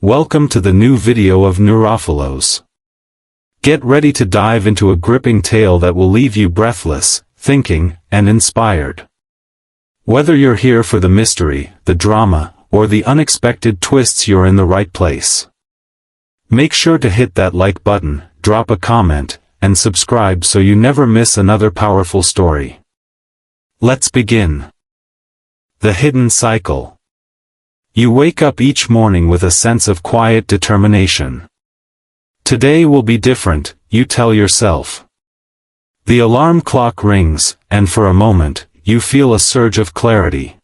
Welcome to the new video of NeuroPhilos. Get ready to dive into a gripping tale that will leave you breathless, thinking, and inspired. Whether you're here for the mystery, the drama, or the unexpected twists, you're in the right place. Make sure to hit that like button, drop a comment, and subscribe so you never miss another powerful story. Let's begin. The hidden cycle. You wake up each morning with a sense of quiet determination. Today will be different, you tell yourself. The alarm clock rings, and for a moment, you feel a surge of clarity.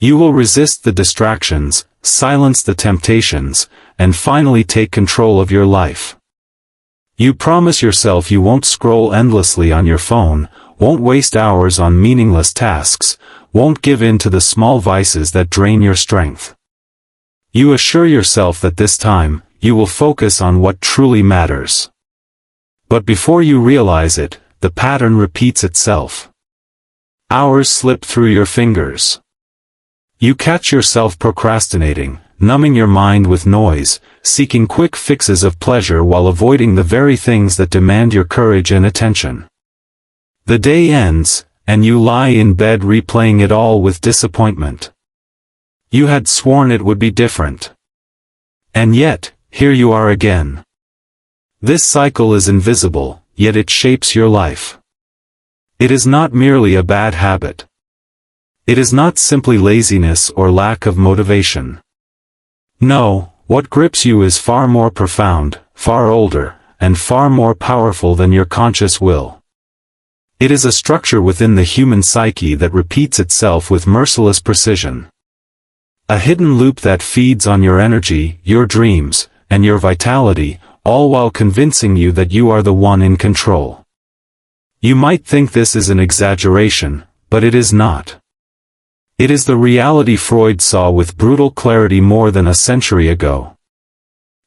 You will resist the distractions, silence the temptations, and finally take control of your life. You promise yourself you won't scroll endlessly on your phone, won't waste hours on meaningless tasks, won't give in to the small vices that drain your strength. You assure yourself that this time, you will focus on what truly matters. But before you realize it, the pattern repeats itself. Hours slip through your fingers. You catch yourself procrastinating, numbing your mind with noise, seeking quick fixes of pleasure while avoiding the very things that demand your courage and attention. The day ends, and you lie in bed replaying it all with disappointment. You had sworn it would be different. And yet, here you are again. This cycle is invisible, yet it shapes your life. It is not merely a bad habit. It is not simply laziness or lack of motivation. No, what grips you is far more profound, far older, and far more powerful than your conscious will. It is a structure within the human psyche that repeats itself with merciless precision. A hidden loop that feeds on your energy, your dreams, and your vitality, all while convincing you that you are the one in control. You might think this is an exaggeration, but it is not. It is the reality Freud saw with brutal clarity more than a century ago.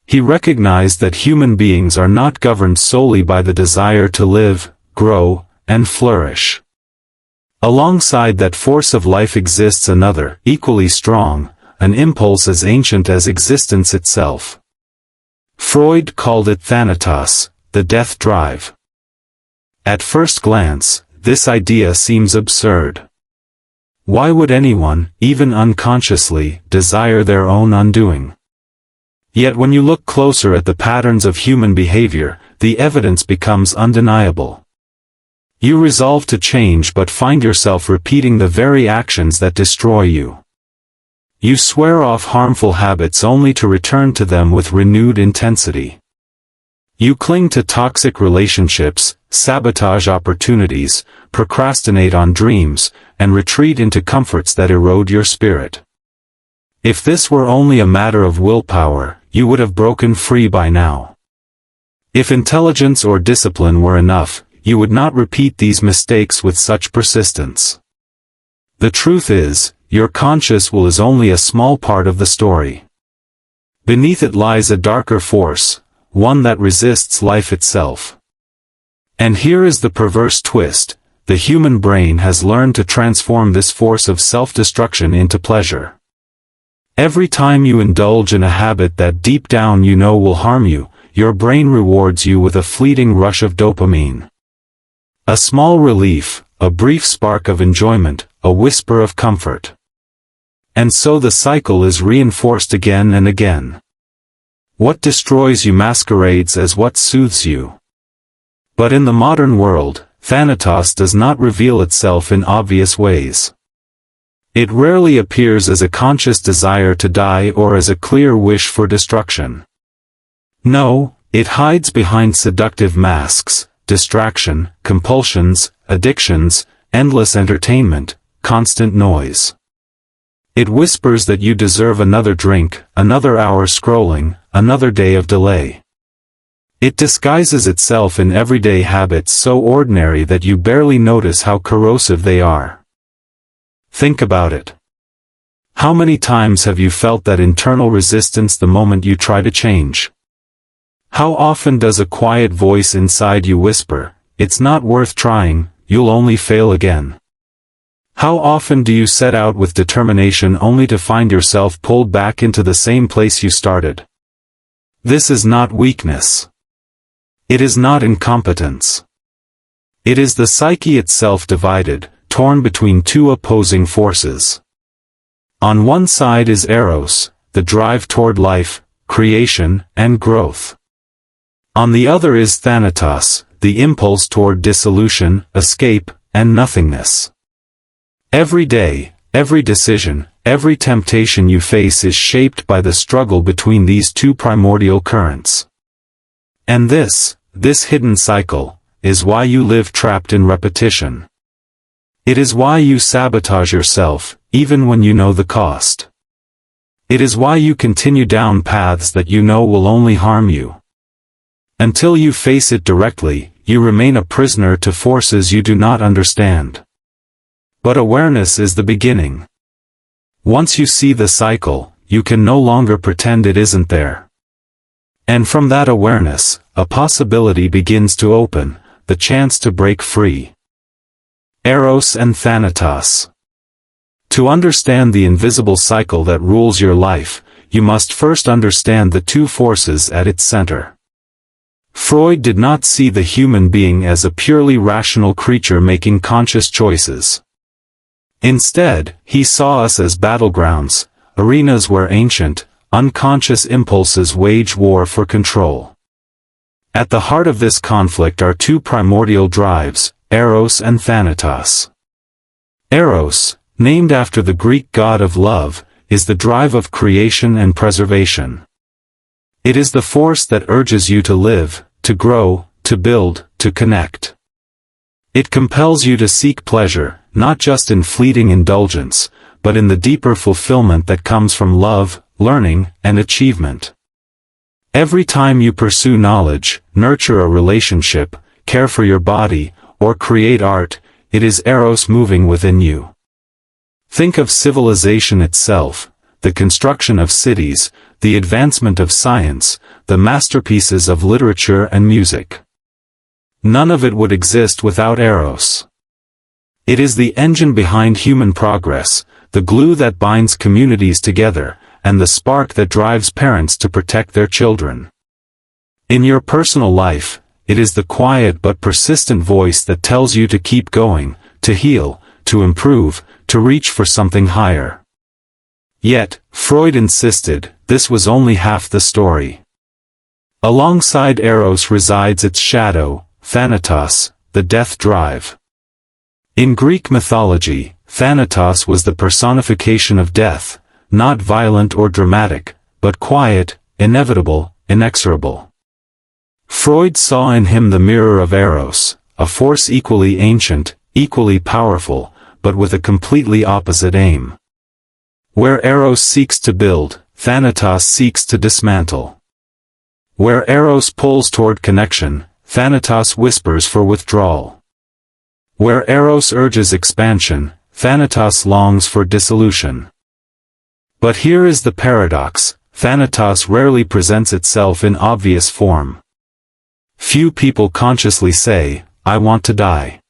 He recognized that human beings are not governed solely by the desire to live, grow, and flourish. Alongside that force of life exists another, equally strong, an impulse as ancient as existence itself. Freud called it Thanatos, the death drive. At first glance, this idea seems absurd. Why would anyone, even unconsciously, desire their own undoing? Yet when you look closer at the patterns of human behavior, the evidence becomes undeniable. You resolve to change but find yourself repeating the very actions that destroy you. You swear off harmful habits only to return to them with renewed intensity. You cling to toxic relationships, sabotage opportunities, procrastinate on dreams, and retreat into comforts that erode your spirit. If this were only a matter of willpower, you would have broken free by now. If intelligence or discipline were enough, you would not repeat these mistakes with such persistence. The truth is, your conscious will is only a small part of the story. Beneath it lies a darker force, one that resists life itself. And here is the perverse twist: the human brain has learned to transform this force of self-destruction into pleasure. Every time you indulge in a habit that deep down you know will harm you, your brain rewards you with a fleeting rush of dopamine. A small relief, a brief spark of enjoyment, a whisper of comfort. And so the cycle is reinforced again and again. What destroys you masquerades as what soothes you. But in the modern world, Thanatos does not reveal itself in obvious ways. It rarely appears as a conscious desire to die or as a clear wish for destruction. No, it hides behind seductive masks: distraction, compulsions, addictions, endless entertainment, constant noise. It whispers that you deserve another drink, another hour scrolling, another day of delay. It disguises itself in everyday habits so ordinary that you barely notice how corrosive they are. Think about it. How many times have you felt that internal resistance the moment you try to change? How often does a quiet voice inside you whisper, "It's not worth trying, you'll only fail again"? How often do you set out with determination only to find yourself pulled back into the same place you started? This is not weakness. It is not incompetence. It is the psyche itself divided, torn between two opposing forces. On one side is Eros, the drive toward life, creation, and growth. On the other is Thanatos, the impulse toward dissolution, escape, and nothingness. Every day, every decision, every temptation you face is shaped by the struggle between these two primordial currents. And this hidden cycle, is why you live trapped in repetition. It is why you sabotage yourself, even when you know the cost. It is why you continue down paths that you know will only harm you. Until you face it directly, you remain a prisoner to forces you do not understand. But awareness is the beginning. Once you see the cycle, you can no longer pretend it isn't there. And from that awareness, a possibility begins to open, the chance to break free. Eros and Thanatos. To understand the invisible cycle that rules your life, you must first understand the two forces at its center. Freud did not see the human being as a purely rational creature making conscious choices. Instead, he saw us as battlegrounds, arenas where ancient, unconscious impulses wage war for control. At the heart of this conflict are two primordial drives, Eros and Thanatos. Eros, named after the Greek god of love, is the drive of creation and preservation. It is the force that urges you to live, to grow, to build, to connect. It compels you to seek pleasure, not just in fleeting indulgence, but in the deeper fulfillment that comes from love, learning, and achievement. Every time you pursue knowledge, nurture a relationship, care for your body, or create art, it is Eros moving within you. Think of civilization itself, the construction of cities, the advancement of science, the masterpieces of literature and music. None of it would exist without Eros. It is the engine behind human progress, the glue that binds communities together, and the spark that drives parents to protect their children. In your personal life, it is the quiet but persistent voice that tells you to keep going, to heal, to improve, to reach for something higher. Yet, Freud insisted, this was only half the story. Alongside Eros resides its shadow, Thanatos, the death drive. In Greek mythology, Thanatos was the personification of death, not violent or dramatic, but quiet, inevitable, inexorable. Freud saw in him the mirror of Eros, a force equally ancient, equally powerful, but with a completely opposite aim. Where Eros seeks to build, Thanatos seeks to dismantle. Where Eros pulls toward connection, Thanatos whispers for withdrawal. Where Eros urges expansion, Thanatos longs for dissolution. But here is the paradox, Thanatos rarely presents itself in obvious form. Few people consciously say, I want to die.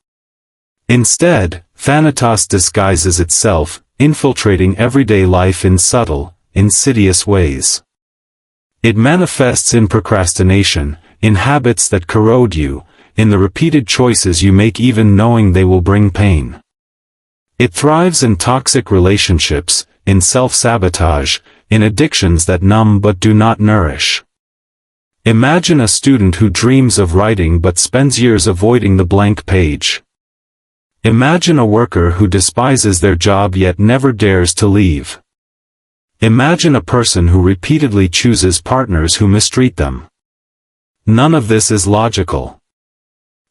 Instead, Thanatos disguises itself, infiltrating everyday life in subtle, insidious ways. It manifests in procrastination, in habits that corrode you, in the repeated choices you make even knowing they will bring pain. It thrives in toxic relationships, in self-sabotage, in addictions that numb but do not nourish. Imagine a student who dreams of writing but spends years avoiding the blank page. Imagine a worker who despises their job yet never dares to leave. Imagine a person who repeatedly chooses partners who mistreat them. None of this is logical.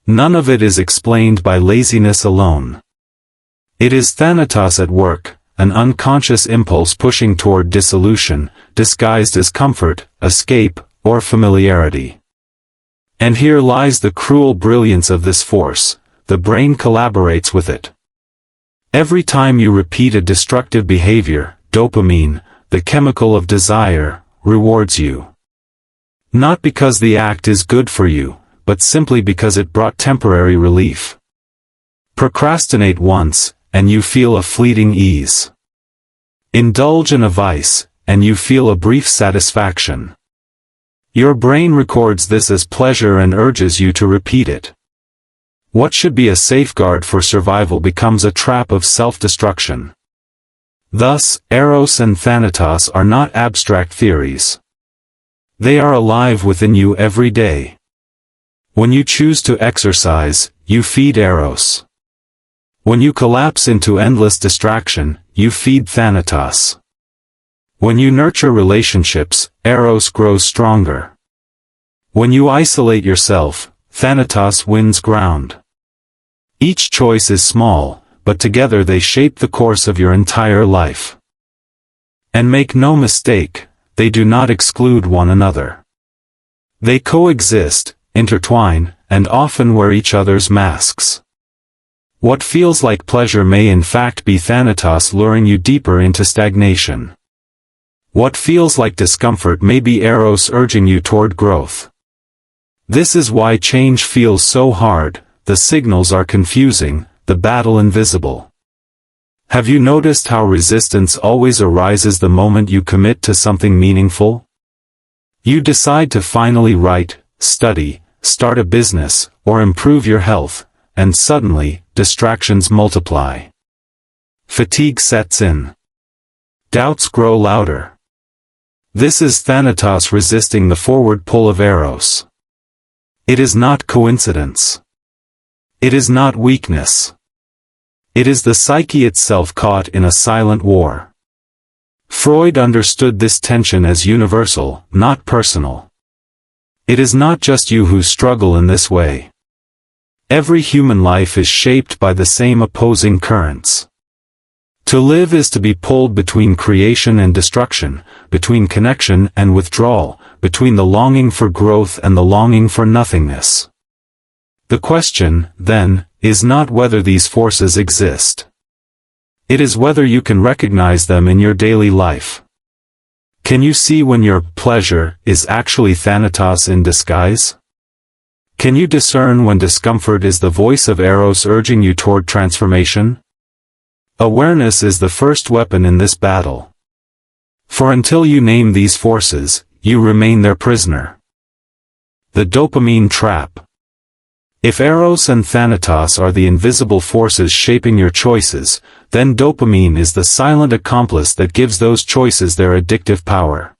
None of it is explained by laziness alone. It is Thanatos at work, an unconscious impulse pushing toward dissolution, disguised as comfort, escape, or familiarity. And here lies the cruel brilliance of this force, the brain collaborates with it. Every time you repeat a destructive behavior, dopamine, the chemical of desire, rewards you. Not because the act is good for you, but simply because it brought temporary relief. Procrastinate once, and you feel a fleeting ease. Indulge in a vice, and you feel a brief satisfaction. Your brain records this as pleasure and urges you to repeat it. What should be a safeguard for survival becomes a trap of self-destruction. Thus, Eros and Thanatos are not abstract theories. They are alive within you every day. When you choose to exercise, you feed Eros. When you collapse into endless distraction, you feed Thanatos. When you nurture relationships, Eros grows stronger. When you isolate yourself, Thanatos wins ground. Each choice is small, but together they shape the course of your entire life. And make no mistake, they do not exclude one another. They coexist, intertwine, and often wear each other's masks. What feels like pleasure may in fact be Thanatos luring you deeper into stagnation. What feels like discomfort may be Eros urging you toward growth. This is why change feels so hard, the signals are confusing, the battle invisible. Have you noticed how resistance always arises the moment you commit to something meaningful? You decide to finally write, study, start a business, or improve your health, and suddenly, distractions multiply. Fatigue sets in. Doubts grow louder. This is Thanatos resisting the forward pull of Eros. It is not coincidence. It is not weakness. It is the psyche itself caught in a silent war. Freud understood this tension as universal, not personal. It is not just you who struggle in this way. Every human life is shaped by the same opposing currents. To live is to be pulled between creation and destruction, between connection and withdrawal, between the longing for growth and the longing for nothingness. The question, then, is not whether these forces exist. It is whether you can recognize them in your daily life. Can you see when your pleasure is actually Thanatos in disguise? Can you discern when discomfort is the voice of Eros urging you toward transformation? Awareness is the first weapon in this battle. For until you name these forces, you remain their prisoner. The dopamine trap. If Eros and Thanatos are the invisible forces shaping your choices, then dopamine is the silent accomplice that gives those choices their addictive power.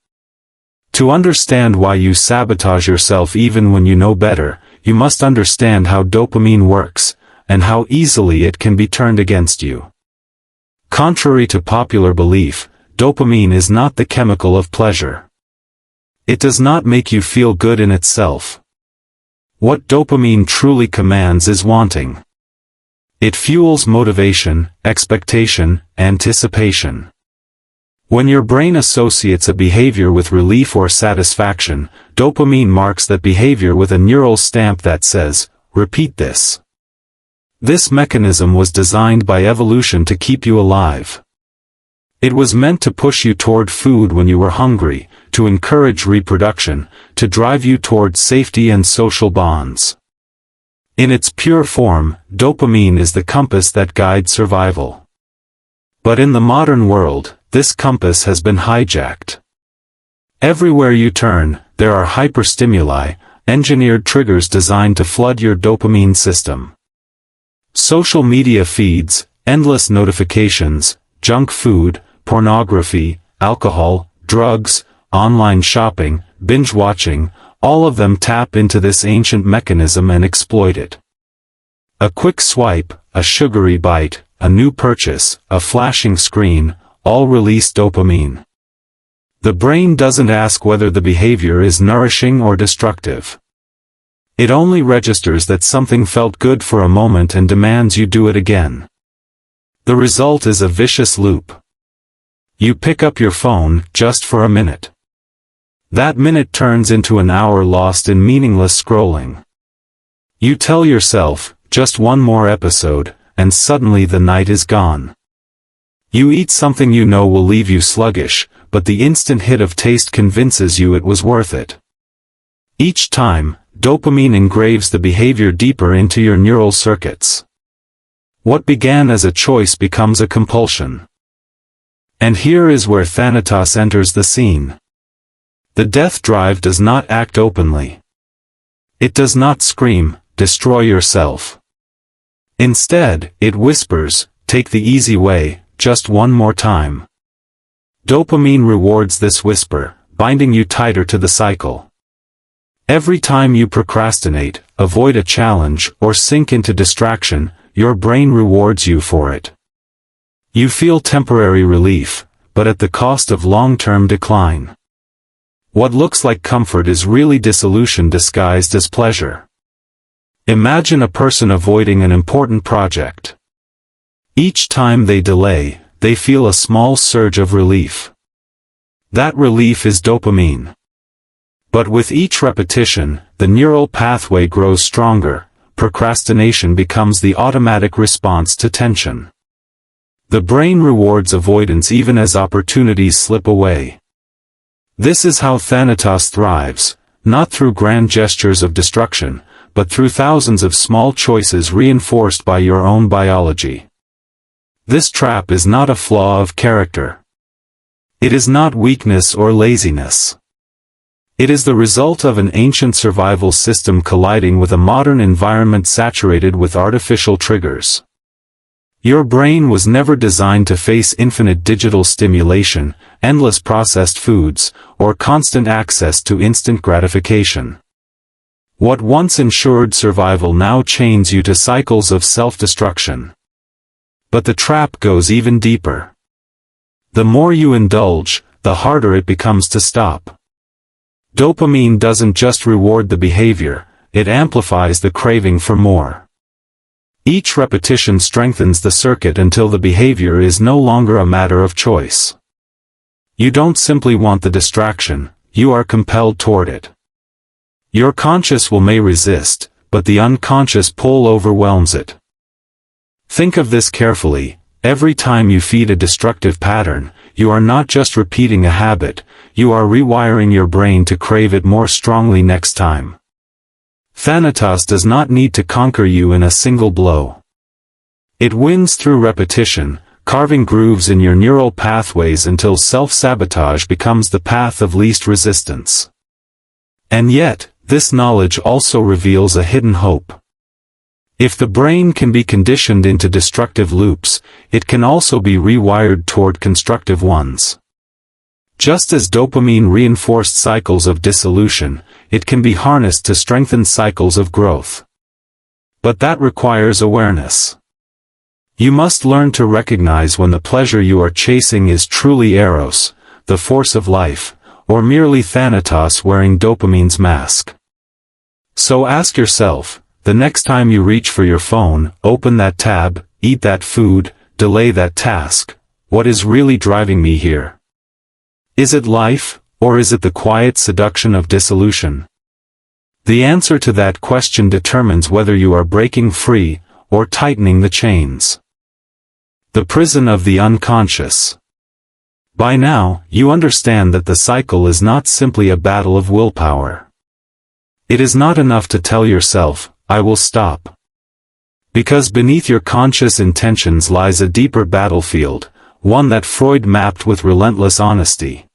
To understand why you sabotage yourself even when you know better, you must understand how dopamine works, and how easily it can be turned against you. Contrary to popular belief, dopamine is not the chemical of pleasure. It does not make you feel good in itself. What dopamine truly commands is wanting. It fuels motivation, expectation, anticipation. When your brain associates a behavior with relief or satisfaction, dopamine marks that behavior with a neural stamp that says, "Repeat this." This mechanism was designed by evolution to keep you alive. It was meant to push you toward food when you were hungry, to encourage reproduction, to drive you toward safety and social bonds. In its pure form, dopamine is the compass that guides survival. But in the modern world, this compass has been hijacked. Everywhere you turn, there are hyperstimuli, engineered triggers designed to flood your dopamine system. Social media feeds, endless notifications, junk food, pornography, alcohol, drugs, online shopping, binge watching, all of them tap into this ancient mechanism and exploit it. A quick swipe, a sugary bite, a new purchase, a flashing screen, all release dopamine. The brain doesn't ask whether the behavior is nourishing or destructive. It only registers that something felt good for a moment and demands you do it again. The result is a vicious loop. You pick up your phone just for a minute. That minute turns into an hour lost in meaningless scrolling. You tell yourself, just one more episode, and suddenly the night is gone. You eat something you know will leave you sluggish, but the instant hit of taste convinces you it was worth it. Each time, dopamine engraves the behavior deeper into your neural circuits. What began as a choice becomes a compulsion. And here is where Thanatos enters the scene. The death drive does not act openly. It does not scream, "Destroy yourself." Instead, it whispers, "Take the easy way, just one more time." Dopamine rewards this whisper, binding you tighter to the cycle. Every time you procrastinate, avoid a challenge, or sink into distraction, your brain rewards you for it. You feel temporary relief, but at the cost of long-term decline. What looks like comfort is really dissolution disguised as pleasure. Imagine a person avoiding an important project. Each time they delay, they feel a small surge of relief. That relief is dopamine. But with each repetition, the neural pathway grows stronger. Procrastination becomes the automatic response to tension. The brain rewards avoidance even as opportunities slip away. This is how Thanatos thrives, not through grand gestures of destruction, but through thousands of small choices reinforced by your own biology. This trap is not a flaw of character. It is not weakness or laziness. It is the result of an ancient survival system colliding with a modern environment saturated with artificial triggers. Your brain was never designed to face infinite digital stimulation, endless processed foods, or constant access to instant gratification. What once ensured survival now chains you to cycles of self-destruction. But the trap goes even deeper. The more you indulge, the harder it becomes to stop. Dopamine doesn't just reward the behavior, it amplifies the craving for more. Each repetition strengthens the circuit until the behavior is no longer a matter of choice. You don't simply want the distraction, you are compelled toward it. Your conscious will may resist, but the unconscious pull overwhelms it. Think of this carefully. Every time you feed a destructive pattern, you are not just repeating a habit, you are rewiring your brain to crave it more strongly next time. Thanatos does not need to conquer you in a single blow. It wins through repetition, carving grooves in your neural pathways until self-sabotage becomes the path of least resistance. And yet, this knowledge also reveals a hidden hope. If the brain can be conditioned into destructive loops, it can also be rewired toward constructive ones. Just as dopamine reinforced cycles of dissolution, it can be harnessed to strengthen cycles of growth. But that requires awareness. You must learn to recognize when the pleasure you are chasing is truly Eros, the force of life, or merely Thanatos wearing dopamine's mask. So ask yourself, the next time you reach for your phone, open that tab, eat that food, delay that task, what is really driving me here? Is it life, or is it the quiet seduction of dissolution? The answer to that question determines whether you are breaking free, or tightening the chains. The prison of the unconscious. By now, you understand that the cycle is not simply a battle of willpower. It is not enough to tell yourself, I will stop. Because beneath your conscious intentions lies a deeper battlefield, one that Freud mapped with relentless honesty.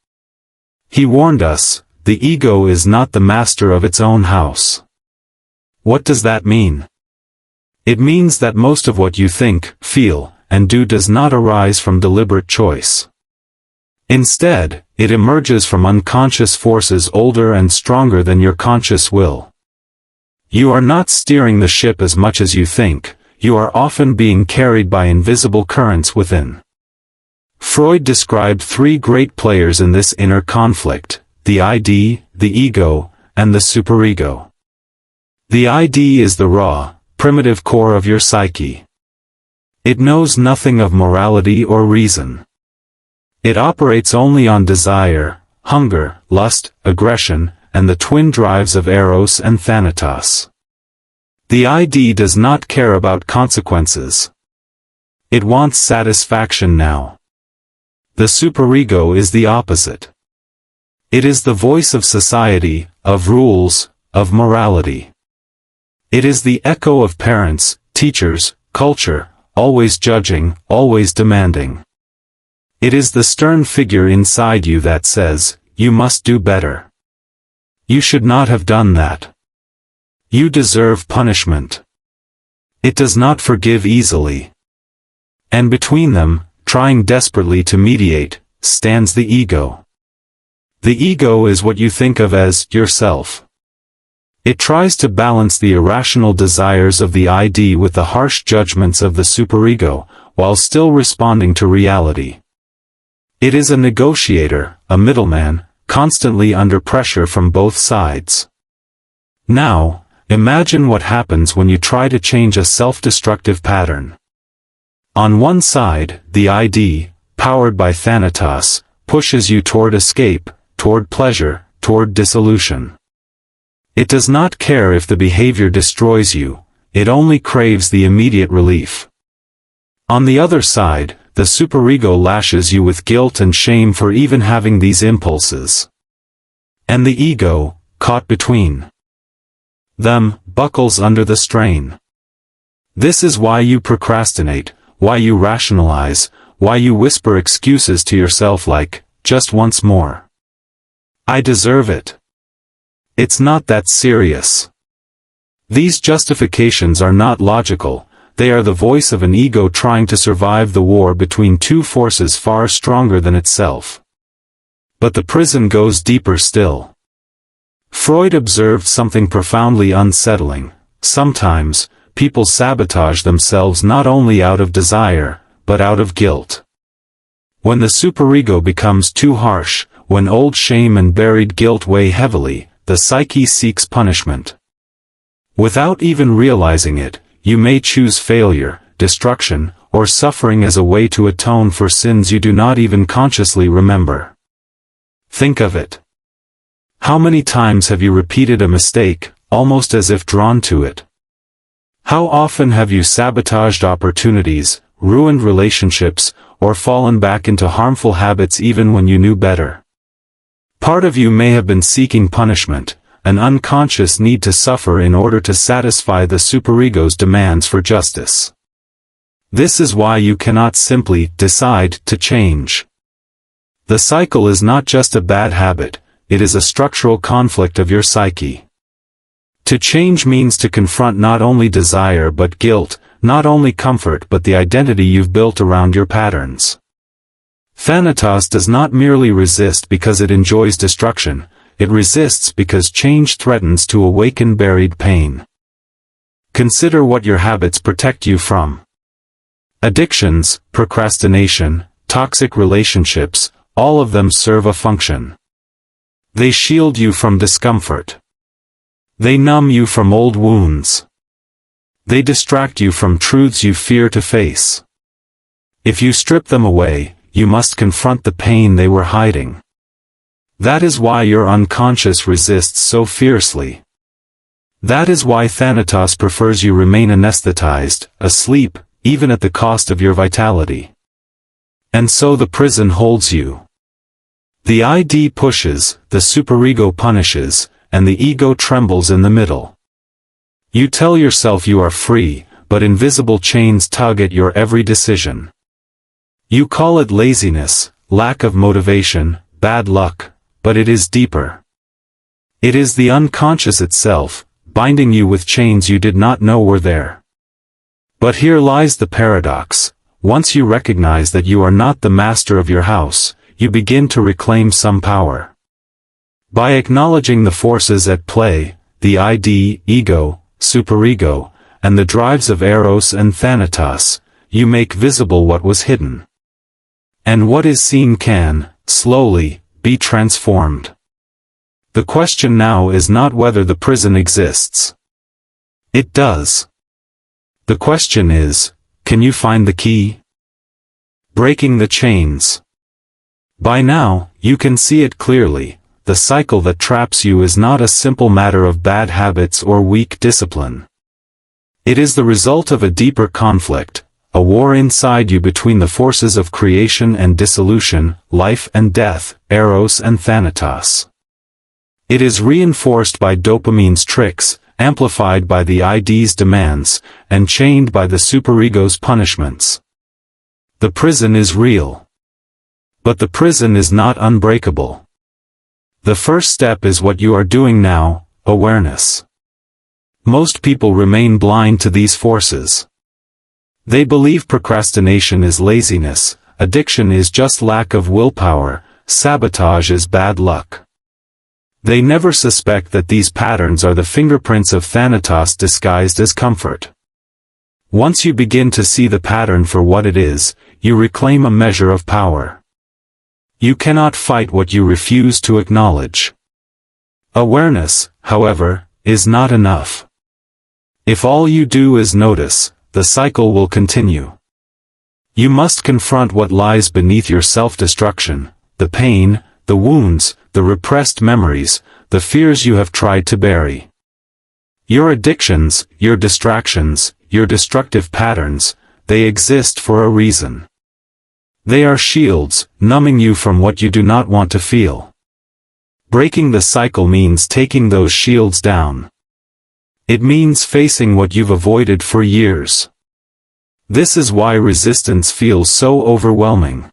He warned us, the ego is not the master of its own house. What does that mean? It means that most of what you think, feel, and do does not arise from deliberate choice. Instead, it emerges from unconscious forces older and stronger than your conscious will. You are not steering the ship as much as you think, you are often being carried by invisible currents within. Freud described three great players in this inner conflict, the ID, the ego, and the superego. The ID is the raw, primitive core of your psyche. It knows nothing of morality or reason. It operates only on desire, hunger, lust, aggression, and the twin drives of Eros and Thanatos. The ID does not care about consequences. It wants satisfaction now. The superego is the opposite. It is the voice of society, of rules, of morality. It is the echo of parents, teachers, culture, always judging, always demanding. It is the stern figure inside you that says, you must do better. You should not have done that. You deserve punishment. It does not forgive easily. And between them, trying desperately to mediate, stands the ego. The ego is what you think of as yourself. It tries to balance the irrational desires of the id with the harsh judgments of the superego, while still responding to reality. It is a negotiator, a middleman, constantly under pressure from both sides. Now, imagine what happens when you try to change a self-destructive pattern. On one side, the id, powered by Thanatos, pushes you toward escape, toward pleasure, toward dissolution. It does not care if the behavior destroys you, it only craves the immediate relief. On the other side, the superego lashes you with guilt and shame for even having these impulses. And the ego, caught between them, buckles under the strain. This is why you procrastinate, why you rationalize, why you whisper excuses to yourself like, just once more. I deserve it. It's not that serious. These justifications are not logical, they are the voice of an ego trying to survive the war between two forces far stronger than itself. But the prison goes deeper still. Freud observed something profoundly unsettling. Sometimes, people sabotage themselves not only out of desire, but out of guilt. When the superego becomes too harsh, when old shame and buried guilt weigh heavily, the psyche seeks punishment. Without even realizing it, you may choose failure, destruction, or suffering as a way to atone for sins you do not even consciously remember. Think of it. How many times have you repeated a mistake, almost as if drawn to it? How often have you sabotaged opportunities, ruined relationships, or fallen back into harmful habits even when you knew better? Part of you may have been seeking punishment, an unconscious need to suffer in order to satisfy the superego's demands for justice. This is why you cannot simply decide to change. The cycle is not just a bad habit, it is a structural conflict of your psyche. To change means to confront not only desire but guilt, not only comfort but the identity you've built around your patterns. Thanatos does not merely resist because it enjoys destruction, it resists because change threatens to awaken buried pain. Consider what your habits protect you from. Addictions, procrastination, toxic relationships, all of them serve a function. They shield you from discomfort. They numb you from old wounds. They distract you from truths you fear to face. If you strip them away, you must confront the pain they were hiding. That is why your unconscious resists so fiercely. That is why Thanatos prefers you remain anesthetized, asleep, even at the cost of your vitality. And so the prison holds you. The id pushes, the superego punishes, and the ego trembles in the middle. You tell yourself you are free, but invisible chains tug at your every decision. You call it laziness, lack of motivation, bad luck, but it is deeper. It is the unconscious itself, binding you with chains you did not know were there. But here lies the paradox. Once you recognize that you are not the master of your house, you begin to reclaim some power. By acknowledging the forces at play, the id, ego, superego, and the drives of Eros and Thanatos, you make visible what was hidden. And what is seen can, slowly, be transformed. The question now is not whether the prison exists. It does. The question is, can you find the key? Breaking the chains. By now, you can see it clearly. The cycle that traps you is not a simple matter of bad habits or weak discipline. It is the result of a deeper conflict, a war inside you between the forces of creation and dissolution, life and death, Eros and Thanatos. It is reinforced by dopamine's tricks, amplified by the ID's demands, and chained by the superego's punishments. The prison is real. But the prison is not unbreakable. The first step is what you are doing now, awareness. Most people remain blind to these forces. They believe procrastination is laziness, addiction is just lack of willpower, sabotage is bad luck. They never suspect that these patterns are the fingerprints of Thanatos disguised as comfort. Once you begin to see the pattern for what it is, you reclaim a measure of power. You cannot fight what you refuse to acknowledge. Awareness, however, is not enough. If all you do is notice, the cycle will continue. You must confront what lies beneath your self-destruction, the pain, the wounds, the repressed memories, the fears you have tried to bury. Your addictions, your distractions, your destructive patterns, they exist for a reason. They are shields, numbing you from what you do not want to feel. Breaking the cycle means taking those shields down. It means facing what you've avoided for years. This is why resistance feels so overwhelming.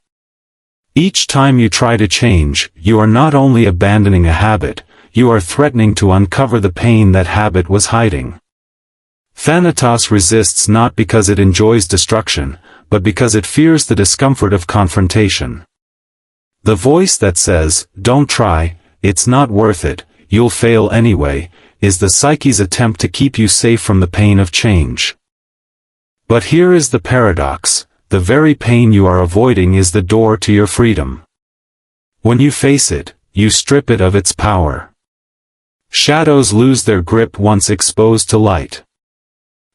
Each time you try to change, you are not only abandoning a habit, you are threatening to uncover the pain that habit was hiding. Thanatos resists not because it enjoys destruction, but because it fears the discomfort of confrontation. The voice that says, "Don't try, it's not worth it, you'll fail anyway," is the psyche's attempt to keep you safe from the pain of change. But here is the paradox: the very pain you are avoiding is the door to your freedom. When you face it, you strip it of its power. Shadows lose their grip once exposed to light.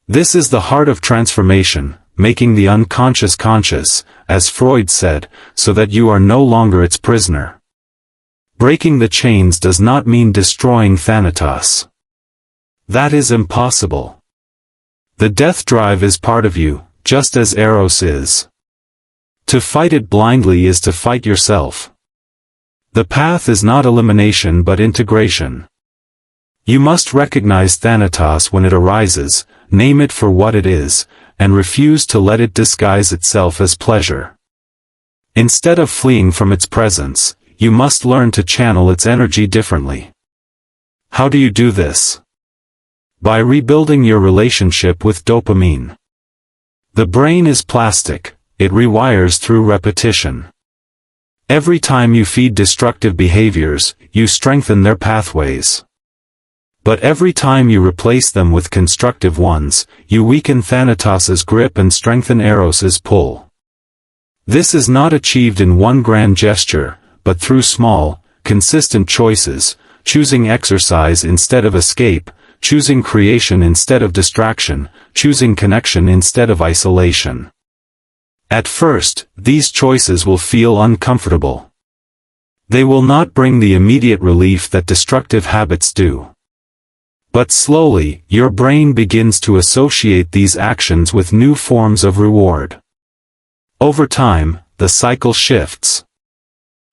This is the heart of transformation, making the unconscious conscious, as Freud said, so that you are no longer its prisoner. Breaking the chains does not mean destroying Thanatos. That is impossible. The death drive is part of you, just as Eros is. To fight it blindly is to fight yourself. The path is not elimination but integration. You must recognize Thanatos when it arises, name it for what it is, and refuse to let it disguise itself as pleasure. Instead of fleeing from its presence, you must learn to channel its energy differently. How do you do this? By rebuilding your relationship with dopamine. The brain is plastic, it rewires through repetition. Every time you feed destructive behaviors, you strengthen their pathways. But every time you replace them with constructive ones, you weaken Thanatos's grip and strengthen Eros's pull. This is not achieved in one grand gesture, but through small, consistent choices, choosing exercise instead of escape, choosing creation instead of distraction, choosing connection instead of isolation. At first, these choices will feel uncomfortable. They will not bring the immediate relief that destructive habits do. But slowly, your brain begins to associate these actions with new forms of reward. Over time, the cycle shifts.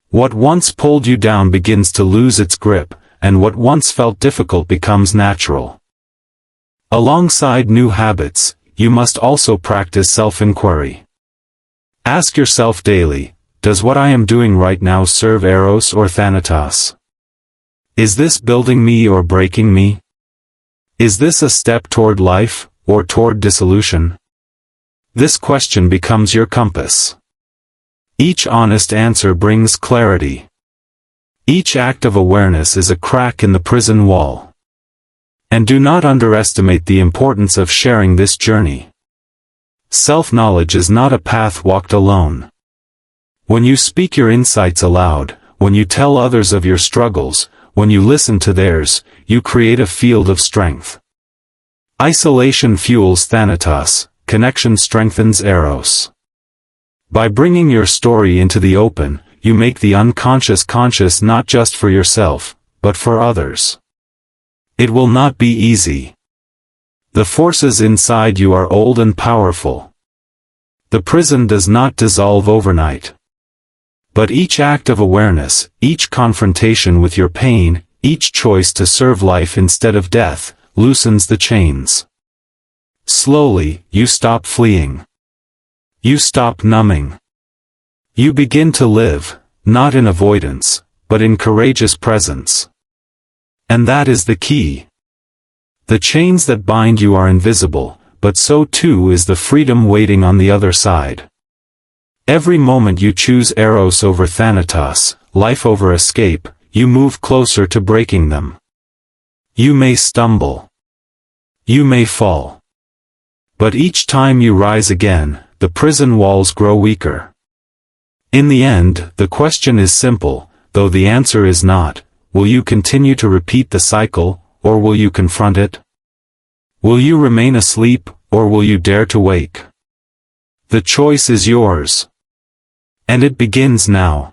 What once pulled you down begins to lose its grip, and what once felt difficult becomes natural. Alongside new habits, you must also practice self-inquiry. Ask yourself daily, does what I am doing right now serve Eros or Thanatos? Is this building me or breaking me? Is this a step toward life, or toward dissolution? This question becomes your compass. Each honest answer brings clarity. Each act of awareness is a crack in the prison wall. And do not underestimate the importance of sharing this journey. Self-knowledge is not a path walked alone. When you speak your insights aloud, when you tell others of your struggles, when you listen to theirs, you create a field of strength. Isolation fuels Thanatos, connection strengthens Eros. By bringing your story into the open, you make the unconscious conscious not just for yourself, but for others. It will not be easy. The forces inside you are old and powerful. The prison does not dissolve overnight. But each act of awareness, each confrontation with your pain, each choice to serve life instead of death, loosens the chains. Slowly, you stop fleeing. You stop numbing. You begin to live, not in avoidance, but in courageous presence. And that is the key. The chains that bind you are invisible, but so too is the freedom waiting on the other side. Every moment you choose Eros over Thanatos, life over escape, you move closer to breaking them. You may stumble. You may fall. But each time you rise again, the prison walls grow weaker. In the end, the question is simple, though the answer is not: will you continue to repeat the cycle, or will you confront it? Will you remain asleep, or will you dare to wake? The choice is yours. And it begins now.